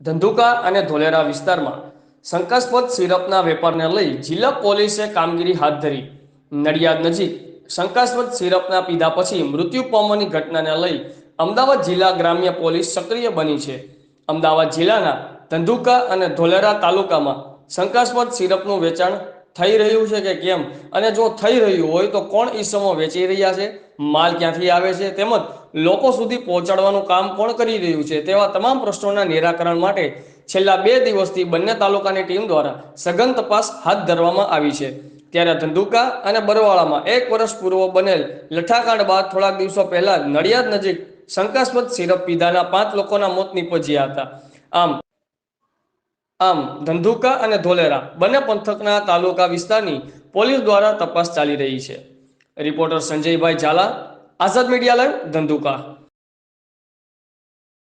ધંધુકા અને ધોલેરા વિસ્તારમાં શંકાસ્પદ સિરપના વેપારને લઈ જિલ્લા પોલીસે કામગીરી હાથ ધરી. નડિયાદ નજીક શંકાસ્પદ સિરપના પીધા પછી મૃત્યુ પામવાની ઘટનાને લઈ અમદાવાદ જિલ્લા ગ્રામ્ય પોલીસ સક્રિય બની છે. અમદાવાદ જિલ્લાના ધંધુકા અને ધોલેરા તાલુકામાં શંકાસ્પદ સિરપનું વેચાણ થઈ રહ્યું છે કે કેમ, અને જો થઈ રહ્યું હોય તો કોણ ઈસમો વેચી રહ્યા છે, માલ ક્યાંથી આવે છે, તેમજ લોકો સુધી પહોંચાડવાનું કામ કોણ કરી રહ્યું છે, તેવા તમામ પ્રશ્નોના નિરાકરણ માટે છેલ્લા 2 દિવસથી બંને તાલુકાની ટીમ દ્વારા સઘન તપાસ હાથ ધરવામાં આવી છે. ત્યારે ધંધુકા અને બરવાળામાં 1 વર્ષ પૂર્વ બનેલ લઠ્ઠાકાંડ બાદ થોડાક દિવસો પહેલા નડિયાદ નજીક શંકાસ્પદ સિરપ પીધાના 5 લોકોના મોત નીપજ્યા હતા. આમ ધંધુકા અને ધોલેરા બંને પંથકના તાલુકા વિસ્તારની પોલીસ દ્વારા તપાસ ચાલી રહી છે. રિપોર્ટર સંજયભાઈ ઝાલા, આઝાદ મીડિયા લાઈવ, ધંધુકા.